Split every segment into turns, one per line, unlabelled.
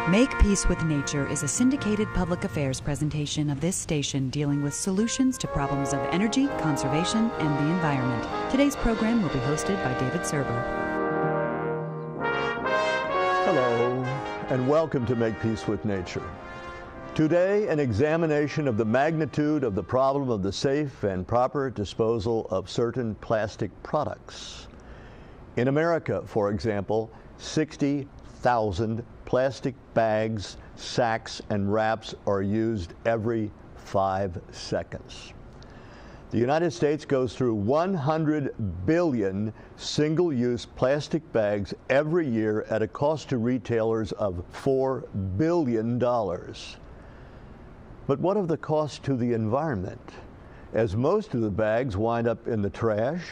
Make Peace with Nature is a syndicated public affairs presentation of this station dealing with solutions to problems of energy, conservation, and the environment. Today's program will be hosted by David Surber.
Hello, and welcome to Make Peace with Nature. Today, an examination of the magnitude of the problem of the safe and proper disposal of certain plastic products. In America, for example, 60,000 plastic bags, sacks, and wraps are used every 5 seconds. The United States goes through 100 billion single-use plastic bags every year at a cost to retailers of $4 billion. But what of the cost to the environment? As most of the bags wind up in the trash,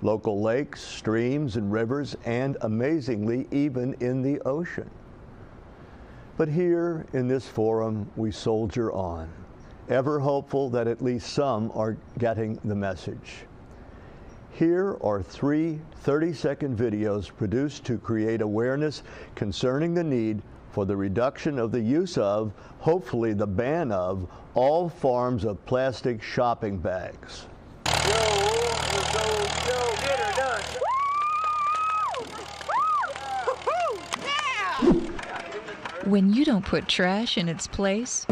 local lakes, streams, and rivers, and amazingly, even in the ocean. But here in this forum, we soldier on, ever hopeful that at least some are getting the message. Here are 3 30-second videos produced to create awareness concerning the need for the reduction of the use of, hopefully the ban of, all forms of plastic shopping bags.
Get her done.
When you don't put trash in its place,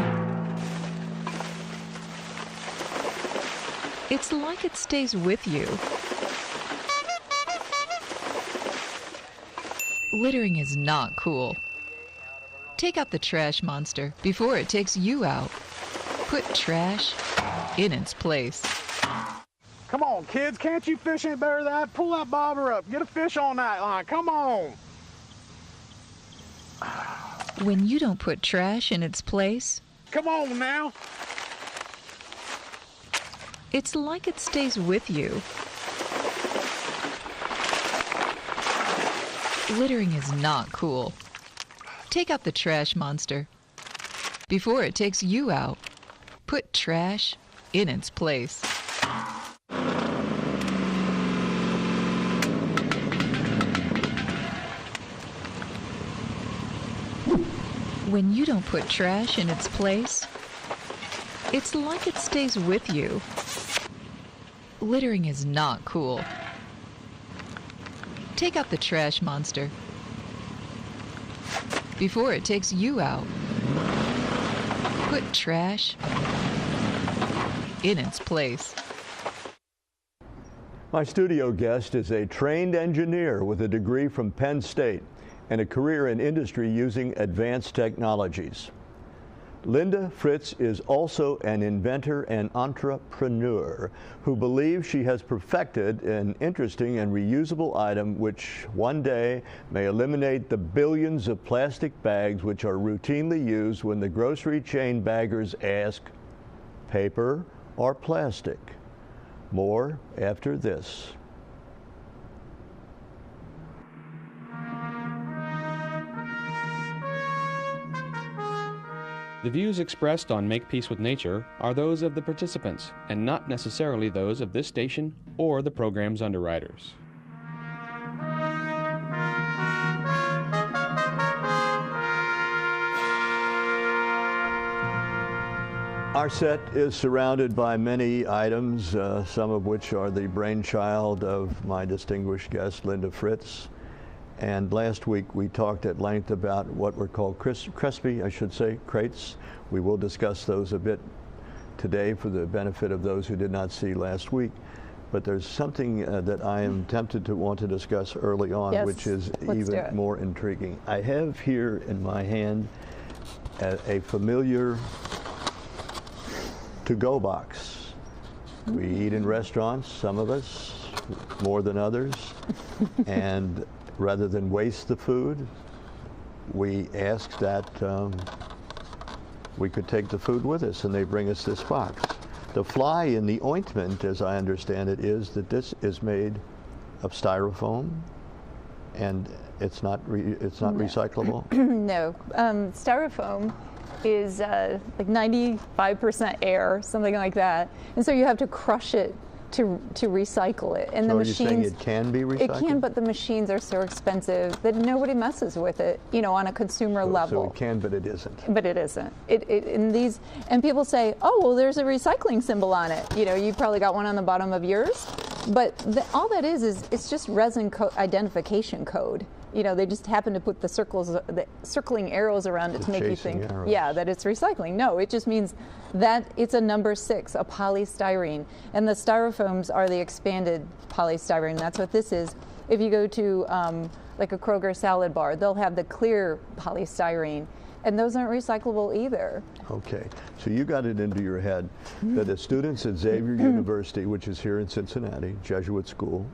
it's like it stays with you. Littering is not cool. Take out the trash monster before it takes you out. Put trash in its place.
Come on, kids. Can't you fish any better than that? Pull that bobber up. Get a fish on that line. Come on.
When you don't put trash in its place,
Come on now.
it's like it stays with you. Littering is not cool. Take out the trash monster before it takes you out. Put trash in its place. When you don't put trash in its place, it's like it stays with you. Littering is not cool. Take out the trash monster before it takes you out. Put trash in its place.
My studio guest is a trained engineer with a degree from Penn State and a career in industry using advanced technologies. Linda Fritz is also an inventor and entrepreneur who believes she has perfected an interesting and reusable item which one day may eliminate the billions of plastic bags which are routinely used when the grocery chain baggers ask, paper or plastic? More after this.
The views expressed on Make Peace with Nature are those of the participants and not necessarily those of this station or the program's underwriters.
Our set is surrounded by many items, some of which are the brainchild of my distinguished guest, Linda Fritz. And last week we talked at length about what were called crates. We will discuss those a bit today for the benefit of those who did not see last week. But there's something that I am tempted to want to discuss early on,
yes,
which is even more intriguing. I have here in my hand a familiar to-go box. We eat in restaurants, some of us, more than others, and rather than waste the food, we ask that we could take the food with us, and they bring us this box. The fly in the ointment, as I understand it, is that this is made of styrofoam, and it's not recyclable.
No, styrofoam is like 95% air, something like that, and so you have to crush it to recycle it. And
so
the
are
machines,
you saying it can be recycled?
It can, but the machines are so expensive that nobody messes with it, you know, on a consumer level.
So it can, but it isn't.
But it isn't. And people say, oh, well, there's a recycling symbol on it. You know, you probably got one on the bottom of yours. But all that is it's just resin identification code. You know, they just happen to put the circling arrows around it to make you think, yeah, that it's recycling. No, it just means that it's a number 6, a polystyrene. And the styrofoams are the expanded polystyrene. That's what this is. If you go to like a Kroger salad bar, they'll have the clear polystyrene. And those aren't recyclable either.
Okay, so you got it into your head that the students at Xavier University, which is here in Cincinnati, Jesuit school,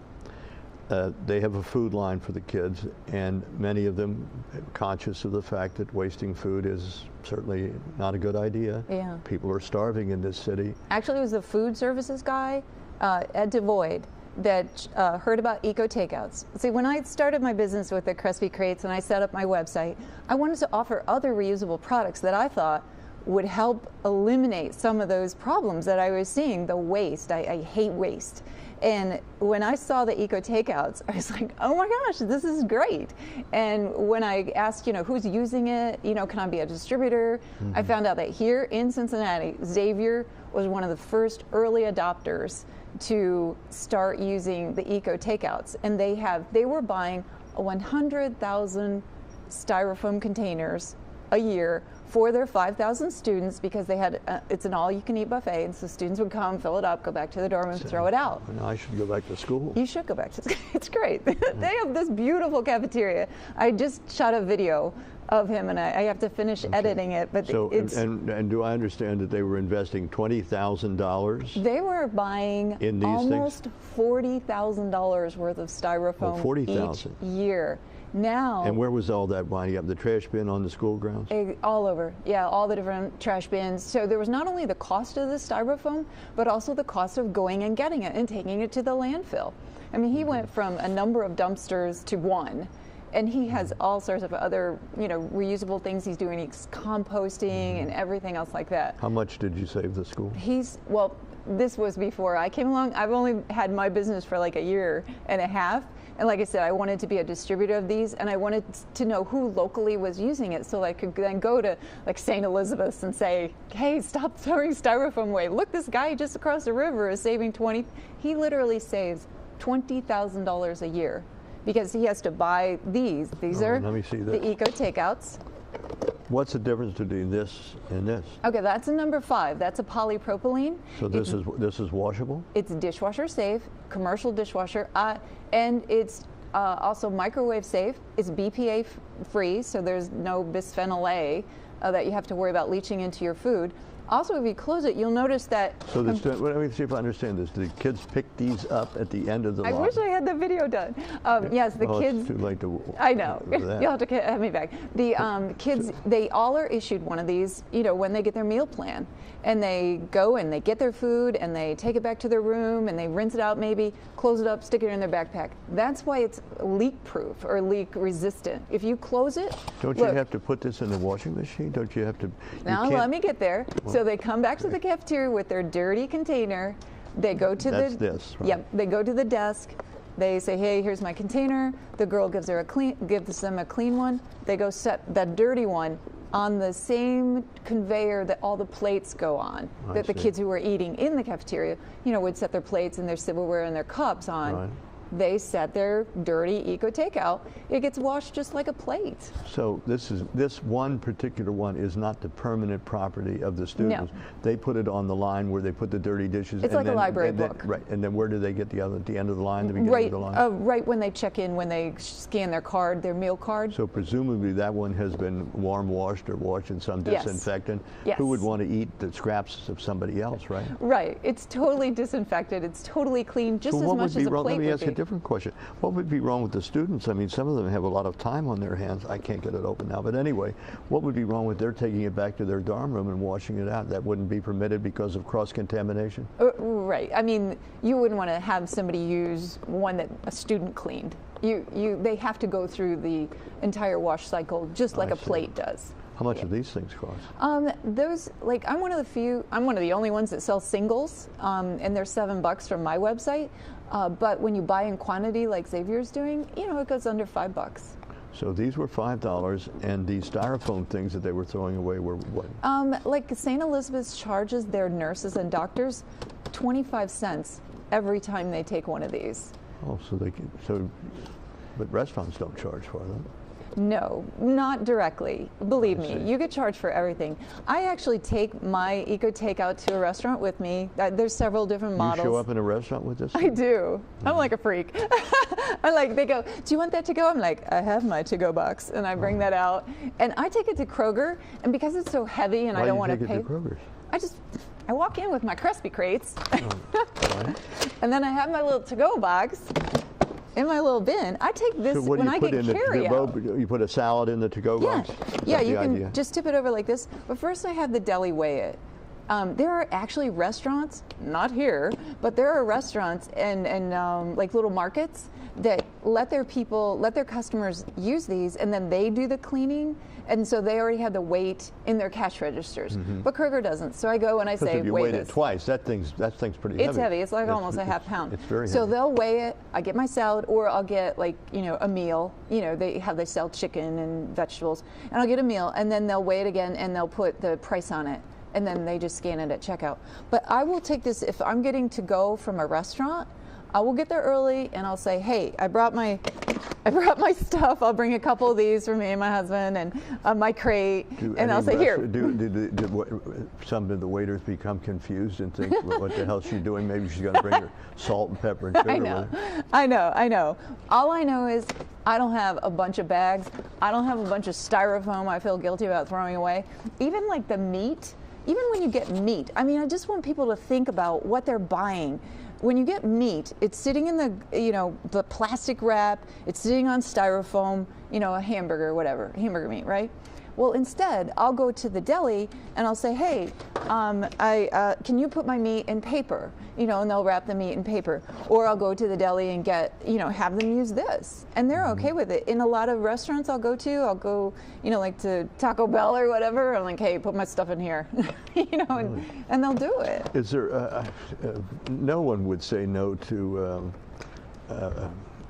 they have a food line for the kids, and many of them are conscious of the fact that wasting food is certainly not a good idea.
Yeah.
People are starving in this city.
Actually, it was the food services guy, Ed DeVoid, that heard about Eco-Takeouts. See, when I started my business with the Crespi Crates and I set up my website, I wanted to offer other reusable products that I thought would help eliminate some of those problems that I was seeing, the waste. I hate waste. And when I saw the Eco-Takeouts, I was like, oh my gosh, this is great. And when I asked, you know, who's using it, you know, can I be a distributor? I found out that here in Cincinnati, Xavier was one of the first early adopters to start using the Eco-Takeouts. And they were buying 100,000 styrofoam containers a year for their 5,000 students, because they had it's an all-you-can-eat buffet, and so students would come, fill it up, go back to the dorm, and throw it out.
I should go back to school.
You should go back to school. It's great. They have this beautiful cafeteria. I just shot a video of him, and I have to finish editing it. But
so,
it's
and do I understand that they were investing $20,000?
They were buying
in these
almost $40,000 worth of styrofoam each year. Now.
And where was all that winding up? The trash bin on the school grounds?
All over. Yeah, all the different trash bins. So there was not only the cost of the styrofoam, but also the cost of going and getting it and taking it to the landfill. I mean, he went from a number of dumpsters to one. And he has all sorts of other, you know, reusable things he's doing. He's composting and everything else like that.
How much did you save the school?
Well, this was before I came along. I've only had my business for like a year and a half. And like I said, I wanted to be a distributor of these, and I wanted to know who locally was using it, so I could then go to like St. Elizabeth's and say, hey, stop throwing styrofoam away. Look, this guy just across the river is saving he literally saves $20,000 a year, because he has to buy these. These are
let me see
the Eco-Takeouts.
What's the difference between this and this?
Okay, that's a number 5. That's a polypropylene.
So this is washable?
It's dishwasher safe, commercial dishwasher, and it's also microwave safe. It's BPA free, so there's no bisphenol A that you have to worry about leaching into your food. Also, if you close it, you'll notice that. So
let me see if I understand this. Do the kids pick these up at the end of the line?
I wish I had the video done. Yes, the kids.
It's too late to.
I know. You'll have to have me back. The kids, they all are issued one of these, you know, when they get their meal plan, and they go and they get their food and they take it back to their room and they rinse it out, maybe close it up, stick it in their backpack. That's why it's leak-proof or leak-resistant. If you close it,
don't you have to put this in the washing machine? Don't you have to?
Now let me get there. So they come back to the cafeteria with their dirty container. They go to
That's this, right?
Yep. They go to the desk. They say, "Hey, here's my container." The girl gives them a clean one. They go set that dirty one on the same conveyor that all the plates go on, that the kids who were eating in the cafeteria, you know, would set their plates and their silverware and their cups on.
Right.
They set their dirty Eco-Takeout. It gets washed just like a plate.
So this one particular one is not the permanent property of the students.
No.
They put it on the line where they put the dirty dishes.
It's like a library book.
Right. And then where do they get the other at the end of the line? The beginning of the line?
Right when they check in, when they scan their card, their meal card.
So presumably that one has been warm washed or washed in some disinfectant.
Yes.
Who would want to eat the scraps of somebody else, right?
Right. It's totally disinfected. It's totally clean, just as much as a plate
Let me ask
would
a different question. What would be wrong with the students? I mean, some of them have a lot of time on their hands. I can't get it open now, but anyway, what would be wrong with their taking it back to their dorm room and washing it out? That wouldn't be permitted because of cross-contamination?
Right. I mean, you wouldn't want to have somebody use one that a student cleaned. They have to go through the entire wash cycle just like a plate does.
How much do these things cost?
Those, like, I'm one of the only ones that sell singles, and they're $7 from my website. But when you buy in quantity, like Xavier's doing, you know, it goes under $5.
So these were $5, and these styrofoam things that they were throwing away were what?
Like St. Elizabeth's charges their nurses and doctors 25 cents every time they take one of these.
Oh, but restaurants don't charge for them.
No, not directly. Believe me, you get charged for everything. I actually take my Eco-Takeout to a restaurant with me. There's several different models.
You show up in a restaurant with this?
I do. I'm like a freak. They go, do you want that to go? I'm like, I have my to-go box, and I bring that out. And I take it to Kroger, and because it's so heavy and I don't want to pay.
Why do you take it to Kroger's?
I walk in with my Crispy Crates, and then I have my little to-go box in my little bin. I take this
so
when I get carry-out.
You put a salad in the to-go box?
Yeah, you can just tip it over like this. But first I have the deli weigh it. There are actually restaurants, not here, but there are restaurants and like little markets that let their customers use these, and then they do the cleaning, and so they already have the weight in their cash registers. But Kroger doesn't. So I go and I say,
if you
weigh
weighed
this.
it twice, that thing's pretty heavy.
It's heavy. It's like almost a half pound.
It's very heavy.
So they'll weigh it. I get my salad, or I'll get, like, you know, a meal. You know, they sell chicken and vegetables, and I'll get a meal, and then they'll weigh it again, and they'll put the price on it, and then they just scan it at checkout. But I will take this if I'm getting to go from a restaurant. I will get there early, and I'll say, hey, I brought my stuff. I'll bring a couple of these for me and my husband, and my crate, and I'll say, here.
Do some of the waiters become confused and think, what the hell is she doing? Maybe she's going to bring her salt and pepper and sugar with her.
I know. All I know is I don't have a bunch of bags. I don't have a bunch of styrofoam I feel guilty about throwing away. Even like the meat, even when you get meat, I mean, I just want people to think about what they're buying. When you get meat, it's sitting in the plastic wrap, it's sitting on styrofoam, a hamburger, whatever, hamburger meat, right? Well, instead, I'll go to the deli and I'll say, hey, can you put my meat in paper? And they'll wrap the meat in paper. Or I'll go to the deli and have them use this. And they're okay with it. In a lot of restaurants I'll go, like to Taco Bell or whatever. I'm like, hey, put my stuff in here, and they'll do it.
Is there, no one would say no to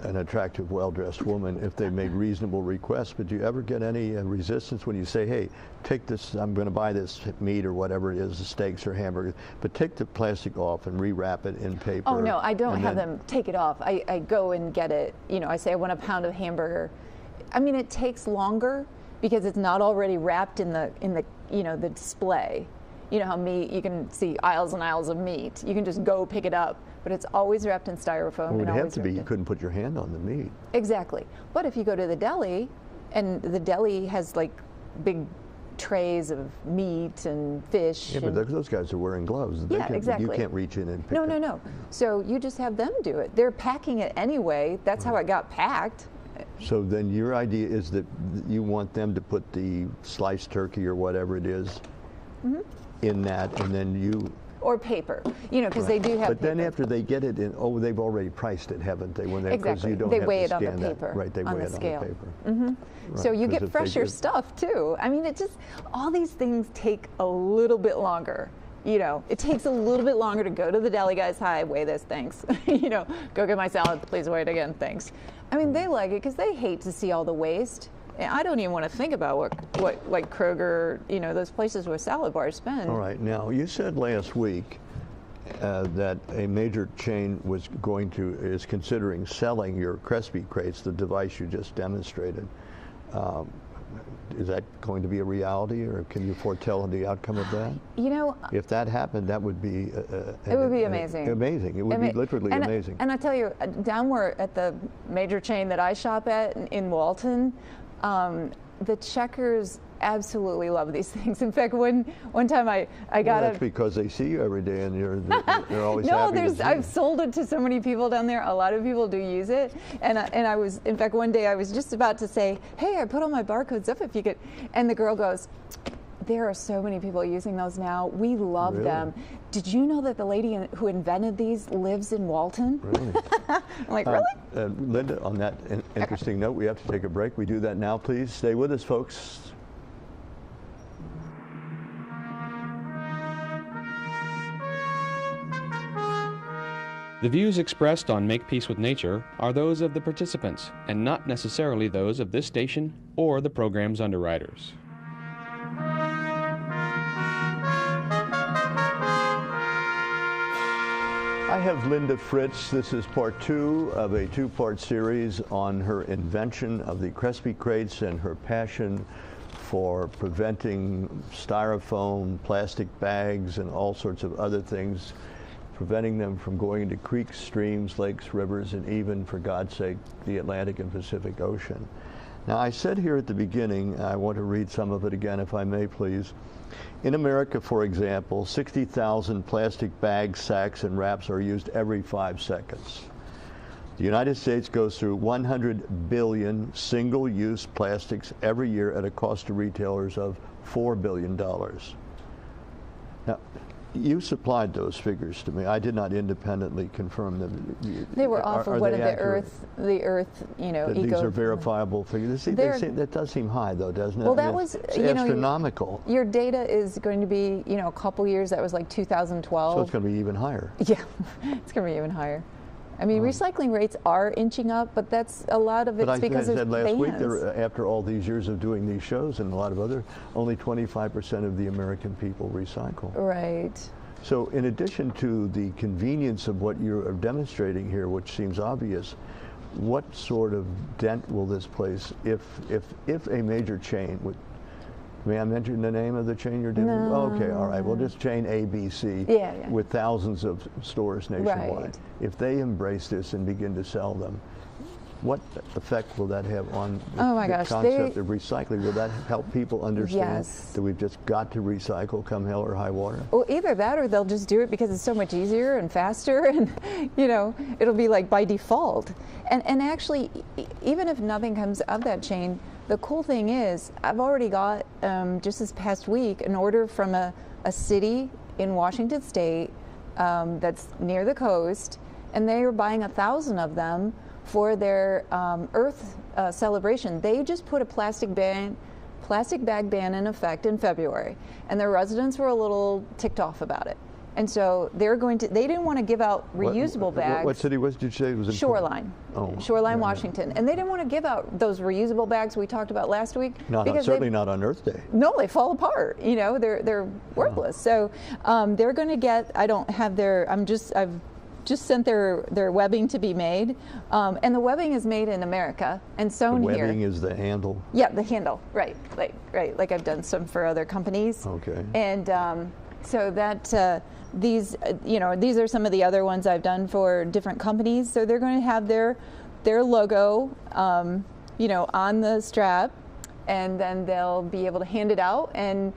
an attractive, well-dressed woman if they made reasonable requests, but do you ever get any resistance when you say, hey, take this, I'm going to buy this meat or whatever it is, the steaks or hamburgers, but take the plastic off and rewrap it in paper?
Oh, no, I don't have them take it off. I go and get it. I say I want a pound of hamburger. I mean, it takes longer because it's not already wrapped in the display. You know how meat, you can see aisles and aisles of meat. You can just go pick it up, but it's always wrapped in styrofoam.
Well, it would have to be, you couldn't put your hand on the meat.
Exactly. But if you go to the deli, and the deli has like big trays of meat and fish.
Yeah, but those guys are wearing gloves.
Exactly.
You can't reach in and pick it.
No. So you just have them do it. They're packing it anyway. That's how it got packed.
So then your idea is that you want them to put the sliced turkey or whatever it is in that, and then you...
Or paper, because they do have
But
paper.
then after they get it in, they've already priced it, haven't they? When
Exactly.
You don't
they
have
weigh
to
it on
scan
the paper.
That. Right, they
on
weigh
the
it
scale.
on the paper.
Right, so you
get
fresher stuff too. I mean, all these things take a little bit longer. It takes a little bit longer to go to the deli, guys. Hi, weigh this, thanks. Go get my salad, please weigh it again, thanks. I mean, they like it because they hate to see all the waste. I don't even want to think about what like Kroger, those places where salad bars spend.
All right, now you said last week that a major chain is considering selling your Crispy Crates, the device you just demonstrated. Is that going to be a reality, or can you foretell the outcome of that? If that happened, that would be
it would be amazing.
Amazing. It would be literally amazing.
And I tell you, down where at the major chain that I shop at in Walton, the checkers absolutely love these things. In fact, one time I got
that's because they see you every day and they're always happy to see
I've sold it to so many people down there. A lot of people do use it, and I was, in fact, one day I was just about to say, hey, I put all my barcodes up if you could, and the girl goes, there are so many people using those now. We love them. Did you know that the lady who invented these lives in Walton?
Really?
I'm like, really?
Linda, on that interesting note, we have to take a break. We do that now, please. Stay with us, folks.
The views expressed on Make Peace with Nature are those of the participants and not necessarily those of this station or the program's underwriters.
I have Linda Fritz. This is part 2 of a 2-part series on her invention of the Crespi crates and her passion for preventing styrofoam, plastic bags, and all sorts of other things, preventing them from going into creeks, streams, lakes, rivers, and even, for God's sake, the Atlantic and Pacific Ocean. Now, I said here at the beginning, I want to read some of it again, if I may, please. In America, for example, 60,000 plastic bags, sacks, and wraps are used every 5 seconds. The United States goes through 100 billion single-use plastics every year at a cost to retailers of $4 billion. Now, you supplied those figures to me. I did not independently confirm them.
They were off of one of the Earth, you know,
These are verifiable figures. That does seem high, though, doesn't it?
Well, that was,
it's
you know,
astronomical.
Your data is going to be, you know, a couple years. That was like 2012.
So it's going to be even higher.
Yeah, it's going to be even higher. I mean, recycling rates are inching up, but that's a lot of it's because there's bans.
Last week, after all these years of doing these shows and a lot of other, only 25% of the American people recycle.
Right.
So in addition to the convenience of what you're demonstrating here, which seems obvious, what sort of dent will this place, if a major chain would, may I mention the name of the chain you're dealing with?
No.
Okay, all right. Well, this chain ABC with thousands of stores nationwide.
Right.
If they embrace this and begin to sell them, what effect will that have on the concept of recycling? Will that help people understand that we've just got to recycle come hell or high water?
Well, either that or they'll just do it because it's so much easier and faster, and you know, it'll be like by default. And actually, even if nothing comes of that chain, the cool thing is I've already got, just this past week, an order from a city in Washington State that's near the coast, and they are buying 1,000 of them for their Earth celebration. They just put a plastic bag ban in effect in February, and their residents were a little ticked off about it. And so they didn't want to give out reusable bags.
What city did you say it was in?
Shoreline. Shoreline, Washington. And they didn't want to give out those reusable bags we talked about last week.
Certainly not on Earth Day.
No, they fall apart. You know, they're worthless. So they're going to get, I don't have their, I've just sent their webbing to be made, and the webbing is made in America and sewn here.
Webbing is the handle.
Yeah, the handle, right, like I've done some for other companies.
Okay.
And so that these are some of the other ones I've done for different companies. So they're going to have their logo, on the strap, and then they'll be able to hand it out, and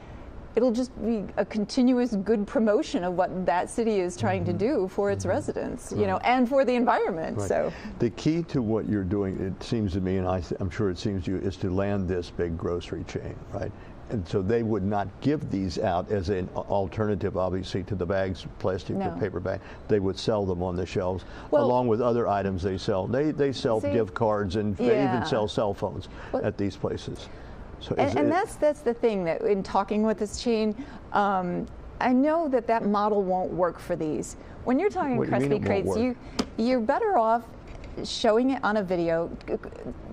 it'll just be a continuous good promotion of what that city is trying to do for its residents, and for the environment.
Right.
So
the key to what you're doing, it seems to me, and I'm sure it seems to you, is to land this big grocery chain, right? And so they would not give these out as an alternative, obviously, to the bags, plastic or paper bag. They would sell them on the shelves, along with other items they sell. They sell gift cards, and they even sell cell phones at these places. So
that's the thing, that in talking with this chain, I know that model won't work for these. When you're talking Crespi crates, you're better off showing it on a video.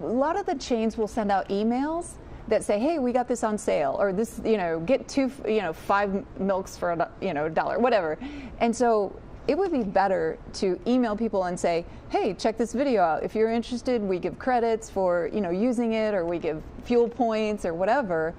A lot of the chains will send out emails that say, hey, we got this on sale, or this, get 5 milks for $1, whatever. And so it would be better to email people and say, hey, check this video out. If you're interested, we give credits for using it, or we give fuel points or whatever.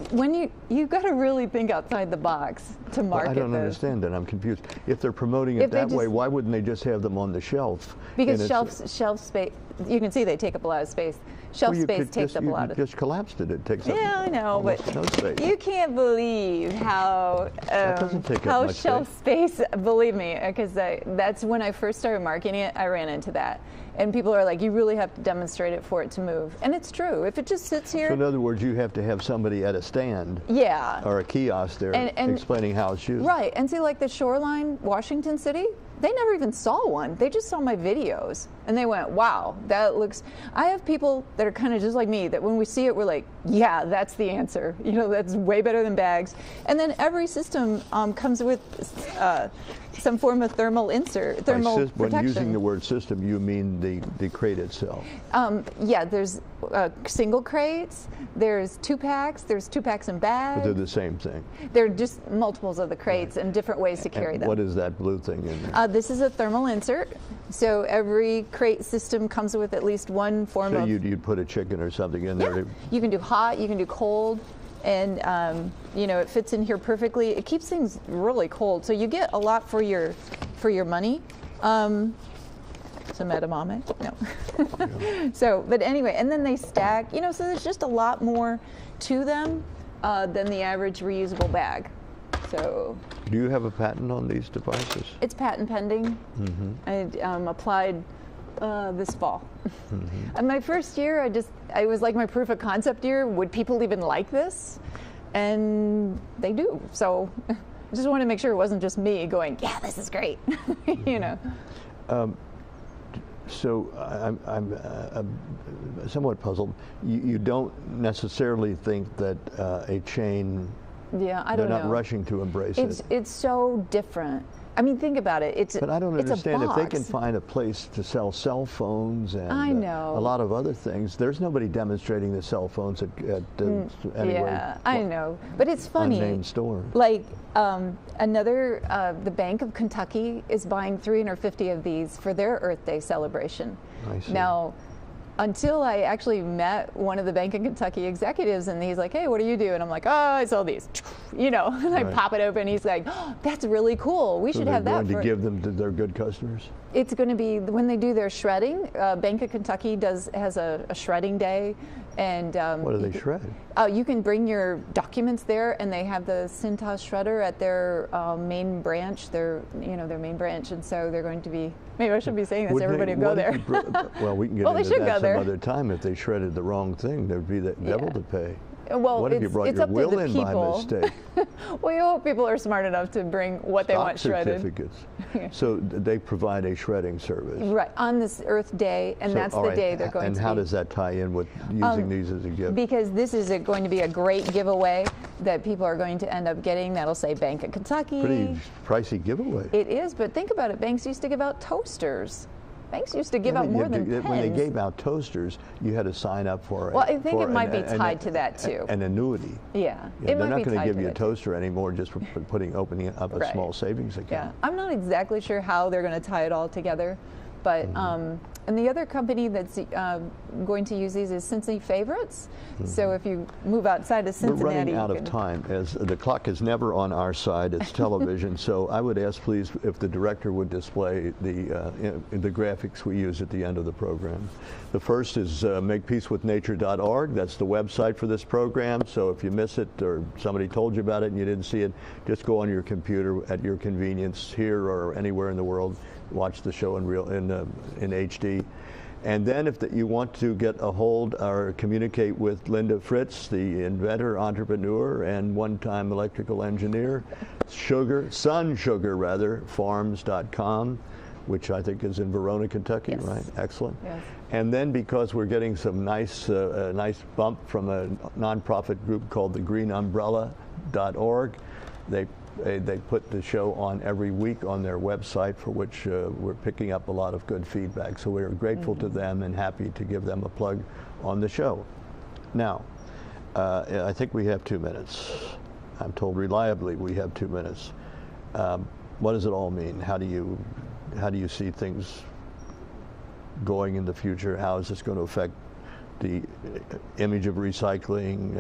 When you've got to really think outside the box to market
I don't understand that. I'm confused. If they're promoting it that way, why wouldn't they just have them on the shelf?
Because shelf space, you can see they take up a lot of space. Shelf space takes up a lot of.
You just collapsed it. It takes up
I know, but
no space.
You can't believe how shelf space. Believe me, because that's when I first started marketing it. I ran into that, and people are like, "You really have to demonstrate it for it to move," and it's true. If it just sits here.
So in other words, you have to have somebody at a stand. Or a kiosk there explaining how it's used.
Right, and see, like the Shoreline, Washington City, they never even saw one. They just saw my videos. And they went, wow, that looks, I have people that are kind of just like me, that when we see it, we're like, yeah, that's the answer. You know, that's way better than bags. And then every system comes with some form of thermal protection.
When using the word system, you mean the crate itself?
Yeah, there's single crates, there's 2-packs, there's 2-packs and bags.
But they're the same thing?
They're just multiples of the crates and different ways to carry them.
What is that blue thing in there?
This is a thermal insert. So every crate system comes with at least one form of...
So you'd put a chicken or something in there?
You can do hot, you can do cold, and you know, it fits in here perfectly. It keeps things really cold, so you get a lot for your money. Some edamame? No. So, but anyway, and then they stack, you know, so there's just a lot more to them than the average reusable bag. So.
Do you have a patent on these devices?
It's patent pending.
Mm-hmm.
I applied this fall. Mm-hmm. And my first year, I was like my proof of concept year. Would people even like this? And they do. So I just wanted to make sure it wasn't just me going, yeah, this is great. You know.
So I'm somewhat puzzled. You don't necessarily think that a chain,
yeah, I don't know.
They're not rushing to embrace it.
It's so different. I mean, think about it.
But I don't understand if they can find a place to sell cell phones and a lot of other things. There's nobody demonstrating the cell phones at anywhere.
Yeah, I know. But it's funny.
Unnamed store.
Like the Bank of Kentucky is buying 350 of these for their Earth Day celebration.
I see.
Now, until I actually met one of the Bank of Kentucky executives, and he's like, hey, what do you do? And I'm like, oh, I sell these, you know, and I pop it open. He's like, oh, that's really cool. We should have that.
They're going to give them to their good customers?
It's going to be when they do their shredding. Bank of Kentucky has a shredding day. And
what do they shred?
You can bring your documents there, and they have the Cintas shredder at their main branch. Their main branch, and so they're going to be. Maybe I should be saying this. Everybody will go there.
Well, we can get into that some other time. If they shredded the wrong thing, there'd be the devil to pay.
Well,
what if you brought your will in by mistake?
Well, you hope people are smart enough to bring what they want shredded.
Certificates. So they provide a shredding service.
Right, on this Earth Day, and that's the day they're going to
And how does that tie in with using these as a gift?
Because this is going to be a great giveaway that people are going to end up getting. That'll say Bank of Kentucky.
Pretty pricey giveaway.
It is, but think about it. Banks used to give out toasters. Banks used to give out more than pens.
When they gave out toasters, you had to sign up for it.
Well, I think it might be tied to that too.
An annuity.
Yeah,
they're not going to give you a toaster anymore just for opening up a small savings account.
Yeah, I'm not exactly sure how they're going to tie it all together, but and the other company that's going to use these is Cincinnati Favorites. So if you move outside of Cincinnati,
we're running out of time, as the clock is never on our side. It's television. So I would ask, please, if the director would display the graphics we use at the end of the program. The first is makepeacewithnature.org. That's the website for this program. So if you miss it or somebody told you about it and you didn't see it, just go on your computer at your convenience here or anywhere in the world. Watch the show in HD. And then if you want to get a hold or communicate with Linda Fritz, the inventor, entrepreneur, and one-time electrical engineer, farms.com, which I think is in Verona, Kentucky, right? Excellent.
Yes.
And then because we're getting some nice bump from a nonprofit group called the greenumbrella.org, they put the show on every week on their website, for which we're picking up a lot of good feedback. So we're grateful to them and happy to give them a plug on the show. Now, I think we have 2 minutes. I'm told reliably we have 2 minutes. What does it all mean? How do you see things going in the future? How is this going to affect the image of recycling?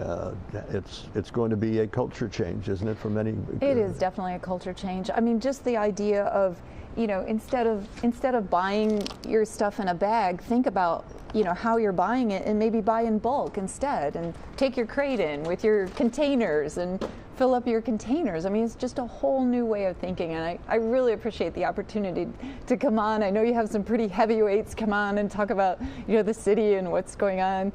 It's going to be a culture change, isn't it, for many?
It is definitely a culture change. I mean, just the idea of, you know, instead of buying your stuff in a bag, think about, you know, how you're buying it, and maybe buy in bulk instead, and take your crate in with your containers and fill up your containers. I mean, it's just a whole new way of thinking, and I really appreciate the opportunity to come on. I know you have some pretty heavyweights come on and talk about, you know, the city and what's going on,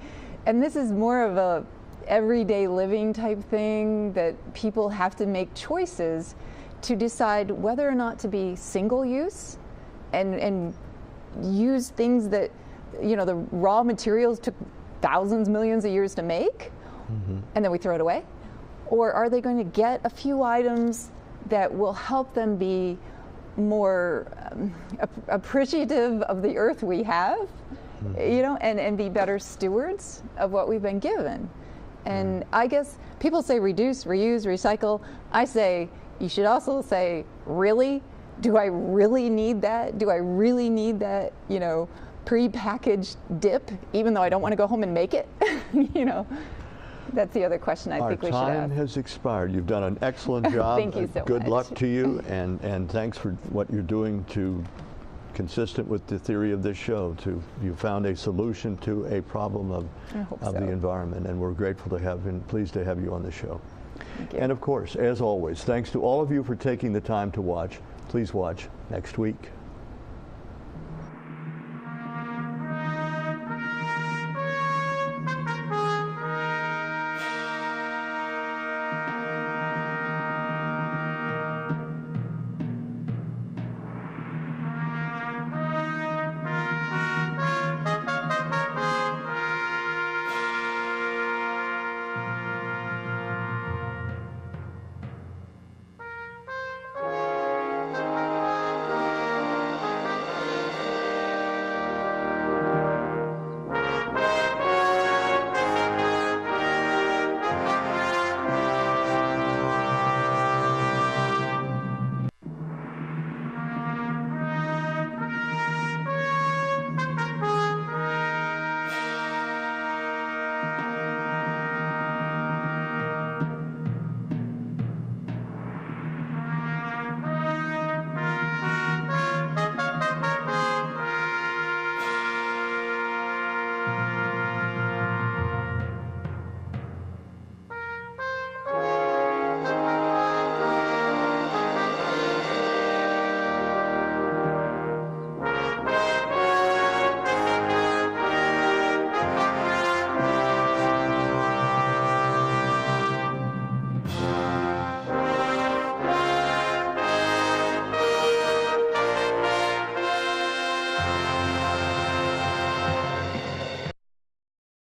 and this is more of a everyday living type thing that people have to make choices to decide whether or not to be single use and use things that, you know, the raw materials took thousands, millions of years to make, and then we throw it away? Or are they going to get a few items that will help them be more appreciative of the earth we have, you know, and be better stewards of what we've been given? And I guess people say reduce, reuse, recycle. I say you should also say, really? Do I really need that? Do I really need that, you know, pre-packaged dip, even though I don't want to go home and make it? You know, that's the other question I think we should ask.
Our time has expired. You've done an excellent job.
Thank you so
Good
much.
luck to you, and thanks for what you're doing to, consistent with the theory of this show, you found a solution to a problem of the environment, and we're grateful to have and pleased to have you on the show.
Thank you.
And of course, as always, thanks to all of you for taking the time to watch. Please watch next week.